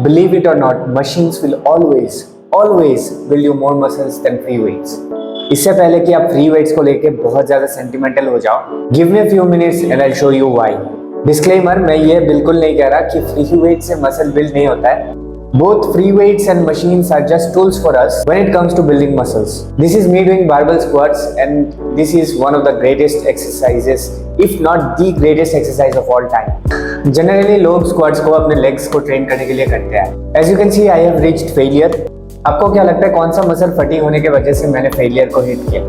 Believe it or not, machines will always build you more muscles than free weights. इससे पहले कि आप free weights को लेके बहुत ज़्यादा सेंटिमेंटल हो जाओ, give me a few minutes and I show you why. Disclaimer, मैं ये बिल्कुल नहीं कह रहा कि फ्री वेट से मसल बिल्ड नहीं होता है। Both free weights and machines are just tools for us when it comes to building muscles. This is me doing barbell squats and this is one of the greatest exercises, if not the greatest exercise of all time. Generally लोग squats को अपने legs को train करने के लिए करते हैं। As you can see, I have reached failure. आपको क्या लगता है कौन सा मसल फटी होने की वजह से मैंने failure को hit किया?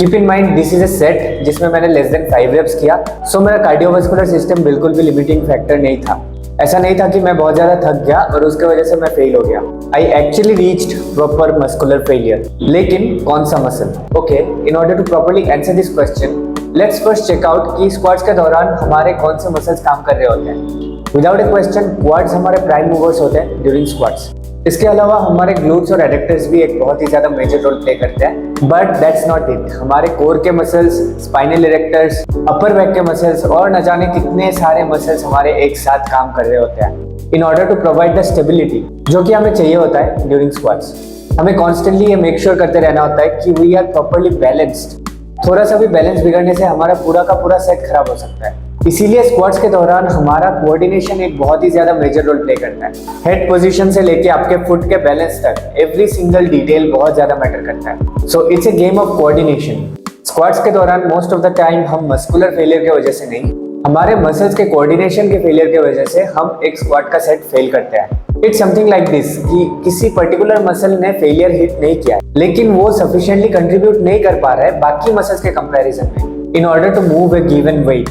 Keep in mind, this is a set जिसमें मैंने less than 5 reps किया, so मेरा cardiovascular system बिल्कुल भी limiting factor नहीं था। ऐसा नहीं था कि मैं बहुत ज्यादा थक गया और उसके वजह से मैं फेल हो गया। I actually reached proper muscular failure. लेकिन कौन सा मसल? Okay, in order to properly answer this question, let's first check out कि स्क्वाट्स के दौरान हमारे कौन से मसल्स काम कर रहे होते हैं। विदाउट ए क्वेश्चन, क्वाड्स हमारे प्राइम मूवर्स होते हैं ड्यूरिंग स्क्वाट्स। इसके अलावा हमारे ग्लूट्स और एडक्टर्स भी एक बहुत ही ज्यादा मेजर रोल प्ले करते हैं, बट दैट्स नॉट इट। हमारे कोर के मसल्स, स्पाइनल इरेक्टर्स, अपर बैक के मसल्स और न जाने कितने सारे मसल्स हमारे एक साथ काम कर रहे होते हैं in order to provide the stability जो कि हमें चाहिए होता है ड्यूरिंग स्क्वाट्स। हमें कॉन्स्टेंटली ये मेक श्योर करते रहना होता है कि वी आर प्रॉपर्ली बैलेंस्ड। थोड़ा सा भी बैलेंस बिगड़ने से हमारा पूरा का पूरा सेट खराब हो सकता है। इसीलिए स्क्वाट्स के दौरान हमारा कोऑर्डिनेशन एक बहुत ही ज्यादा मेजर रोल प्ले करता है। हेड पोजीशन से लेके आपके फुट के बैलेंस तक एवरी सिंगल डिटेल बहुत ज्यादा मैटर करता है। So it's a game of coordination. Squats के दौरान मोस्ट ऑफ द टाइम हम मस्कुलर फेलियर की वजह से नहीं, हमारे मसल्स के कोऑर्डिनेशन के फेलियर की वजह से हम एक स्क्वाट का सेट फेल करते हैं। इट्स समथिंग लाइक दिस कि किसी पर्टिकुलर मसल ने फेलियर हिट नहीं किया, लेकिन वो सफिशिएंटली कंट्रीब्यूट नहीं कर पा रहा है बाकी मसल्स के कंपैरिजन में in order to move a given weight.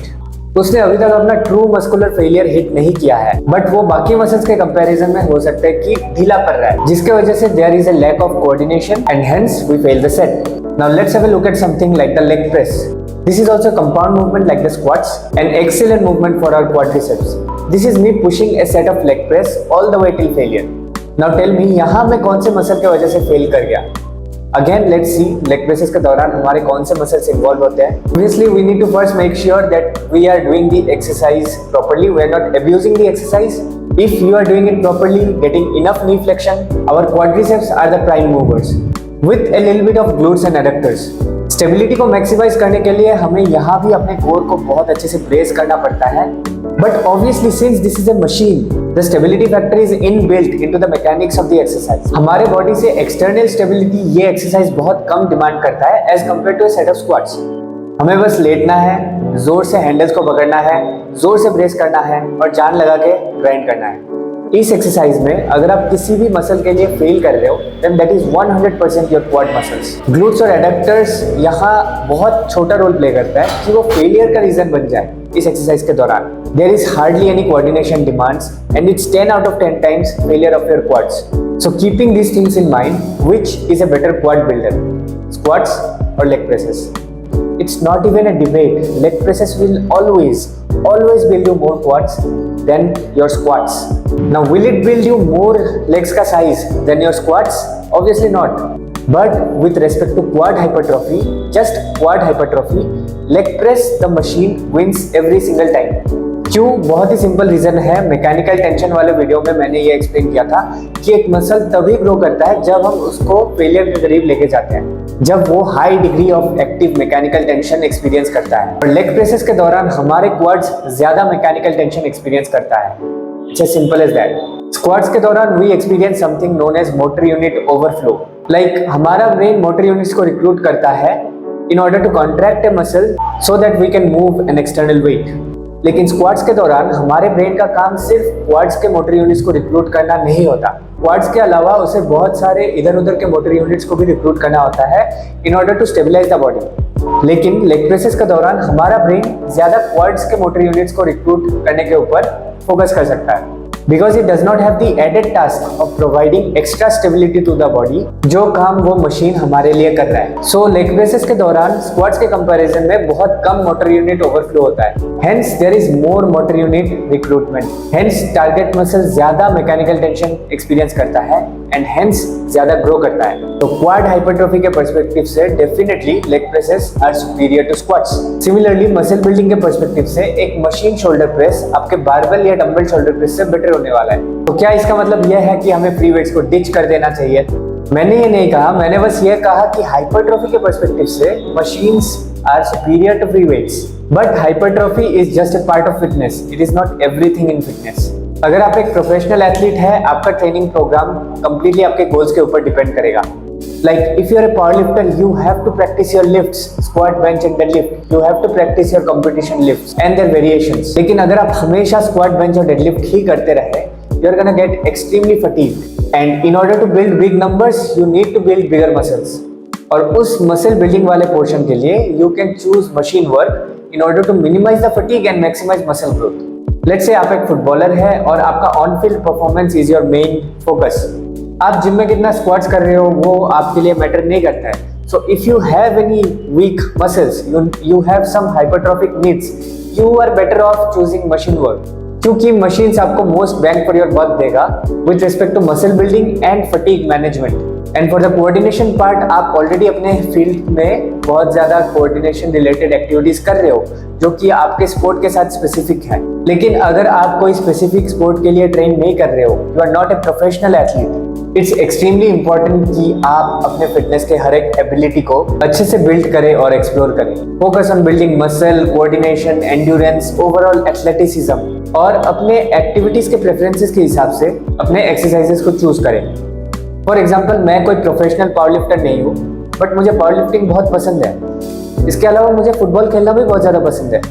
उसने अभी तक अपना ट्रू मस्कुलर फेलियर हिट नहीं किया है, बट वो बाकी मसल्स के कंपैरिजन में हो सकता है कि ढीला पड़ रहा है, जिसके वजह से there is a lack of coordination and hence we fail the set. Now let's have a look at something like the leg press. This is also a compound movement like the squats, an excellent movement for our quadriceps. This is me pushing a set of leg press all the way till failure. Now tell me, यहाँ मैं कौन से muscle के वजह से fail कर गया? Again, let's see leg presses के दौरान हमारे कौन से मसल्स इन्वॉल्व होते हैं। Obviously, we need to first make sure that we are doing the exercise properly. We are not abusing the exercise. If you are doing it properly, getting enough knee flexion, our quadriceps are the prime movers with a little bit of glutes and adductors. Stability को maximise करने के लिए हमें यहाँ भी अपने core को बहुत अच्छे से ब्रेस करना पड़ता है, but obviously since this is a machine, the stability factor is inbuilt into the mechanics of the exercise. हमारे बॉडी से एक्सटर्नल स्टेबिलिटी ये एक्सरसाइज बहुत कम डिमांड करता है as compared to a set of squats. हमें बस लेटना है, जोर से हैंडल्स को पकड़ना है, जोर से ब्रेस करना है और जान लगा के ग्राइंड करना है। इस एक्सरसाइज में अगर आप किसी भी मसल के लिए फेल कर रहे हो, then that is 100% your quad muscles. Glutes और एडक्टर्स यहाँ बहुत छोटा रोल प्ले करता है कि वो फेलियर का रीजन बन जाए इस एक्सरसाइज के दौरान। There is hardly any coordination demands and it's 10 out of 10 times failure of your quads. So keeping these things in mind, which is a better quad builder? Squats or leg presses? It's not even a debate. Leg presses will always build you more quads than your squats. Now, will it build you more legs ka size than your squats? Obviously not. But with respect to quad hypertrophy, just quad hypertrophy, leg press the machine wins every single time. क्यों? बहुत ही simple reason है। Mechanical tension वाले video में मैंने ये explain किया था कि एक मसल तभी ग्रो करता है जब हम उसको फेलियर के करीब लेके जाते हैं, जब वो high degree of active mechanical tension experience करता है। और लेग प्रेसेस के दौरान हमारे क्वाड्स ज्यादा मैकेनिकल टेंशन एक्सपीरियंस करता है। It's as simple as that. Squats के दौरान we experience something known as motor unit overflow. Like हमारा ब्रेन मोटर यूनिट्स को रिक्रूट करता है in order to contract a muscle so that we can move an external weight. लेकिन squats के दौरान हमारे ब्रेन का काम सिर्फ क्वाड्स के मोटर यूनिट्स को रिक्रूट करना नहीं होता। क्वाड्स के अलावा उसे बहुत सारे इधर उधर के मोटर यूनिट्स को भी रिक्रूट करना होता है in order to stabilize the body. लेकिन लेग प्रेसेस के दौरान हमारा ब्रेन ज्यादा क्वाड्स के मोटर यूनिट्स को रिक्रूट करने के ऊपर फोकस कर सकता है, because it does not have the added task of providing extra stability to the body, जो काम वो मशीन हमारे लिए कर रहा है। So leg presses के दौरान स्क्वाट्स के कंपैरिजन में बहुत कम मोटर यूनिट ओवरफ्लो होता है, hence there is more motor unit recruitment, hence target muscle ज्यादा मैकेनिकल टेंशन एक्सपीरियंस करता है एंड हेंस ज्यादा ग्रो करता है। तो क्वाड हाइपरट्रॉफी के पर्सपेक्टिव से definitely leg presses are superior to squats. Similarly muscle building के पर्सपेक्टिव से एक मशीन शोल्डर प्रेस आपके बारबेल या डंबल शोल्डर प्रेस से बेटर होने वाला है। तो क्या इसका मतलब यह है कि हमें फ्री वेट्स को डिच कर देना चाहिए? मैंने ये नहीं कहा, मैंने बस ये कहा कि हाइपरट्रॉफी के पर्सपेक्टिव से machines are superior to free weights, but hypertrophy is just a part of fitness, it is not everything in fitness. अगर आप एक प्रोफेशनल एथलीट है, आपका ट्रेनिंग प्रोग्राम कंप्लीटली आपके गोल्स के ऊपर डिपेंड करेगा। Like if you are a powerlifter, you have to practice your lifts, squat, bench and deadlift. You have to practice your competition lifts and their variations. लेकिन अगर आप हमेशा squat, bench और deadlift ही करते रहे, you are gonna get extremely fatigued. And in order to build big numbers, you need to build bigger muscles. और उस muscle building वाले पोर्शन के लिए you can choose machine work in order to minimize the fatigue and maximize muscle growth. Let's say आप एक footballer है और आपका on field performance is your main focus. आप जिम में कितना स्क्वाट्स कर रहे हो वो आपके लिए मैटर नहीं करता है। So if you have any weak muscles, you have some hypertrophic needs, you are better off choosing machine work, क्योंकि मशीन्स आपको most bang for your buck देगा with respect to muscle building and fatigue management. And for the coordination part, आप already अपने field में बहुत ज्यादा coordination related activities कर रहे हो जो कि आपके स्पोर्ट के साथ स्पेसिफिक है। लेकिन अगर आप कोई स्पेसिफिक स्पोर्ट के लिए ट्रेन नहीं कर रहे हो, you are not a professional athlete, it's extremely important कि आप अपने फिटनेस के हर एक एबिलिटी को अच्छे से बिल्ड करें और एक्सप्लोर करें। Focus on building muscle, coordination, endurance, overall athleticism, और अपने एक्टिविटीज के प्रेफरेंसेस के हिसाब से अपने एक्सरसाइजेस को चूज करें। फॉर एग्जाम्पल, मैं कोई प्रोफेशनल पावरलिफ्टर नहीं हूँ, बट मुझे पावरलिफ्टिंग बहुत पसंद है। इसके अलावा मुझे फुटबॉल खेलना भी बहुत ज़्यादा पसंद है।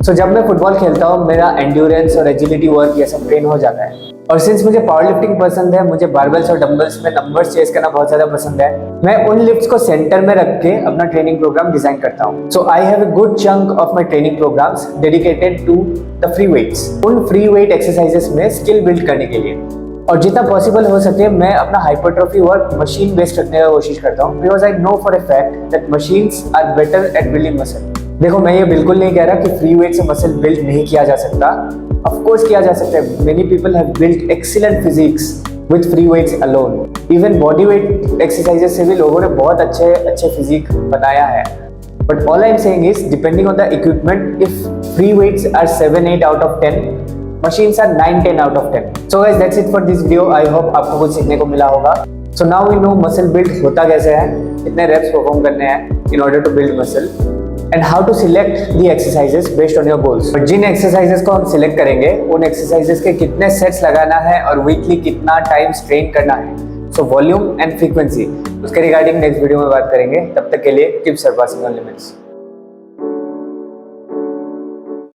सो जब मैं फुटबॉल खेलता हूँ, मेरा एंड्योरेंस और एजिलिटी वर्क ये सब ट्रेन हो जाता है। और सिंस मुझे पावरलिफ्टिंग पसंद है, मुझे बारबेल्स और डंबल्स में नंबर्स चेस करना बहुत ज़्यादा पसंद है। मैं उन लिफ्ट्स को सेंटर में रख के अपना ट्रेनिंग प्रोग्राम डिजाइन करता हूँ। So I have a good chunk of my training programmes dedicated to the free weights, उन फ्री वेट एक्सरसाइजेस में स्किल बिल्ड करने के लिए। और जितना पॉसिबल हो सके मैं अपना हाइपरट्रॉफी वर्क मशीन बेस्ड रखने का कोशिश करता हूँ, because I know for a fact that machines are better at building muscle. देखो, मैं ये बिल्कुल नहीं कह रहा कि फ्री वेट से मसल बिल्ड नहीं किया जा सकता, ऑफ कोर्स किया जा सकता है। Many people have built excellent physiques with free weights alone. Even body weight exercises से भी लोगों ने बहुत अच्छे फिजिक बनाया है। But all I am saying is, depending on the equipment, if free weights are 7-8 out of 10, machines are 9-10 out of 10. So guys, that's it for this video. I hope आपको कुछ सीखने को मिला होगा। So now we know muscle build होता कैसे है, कितने reps परफॉर्म करने हैं in order to build muscle, and how to select the exercises based on your goals. But Jin exercises को हम select करेंगे, उन exercises के कितने sets लगाना है और weekly कितना time train करना है, so volume and frequency, उसके regarding next video में बात करेंगे। तब तक के लिए keep surpassing your limits.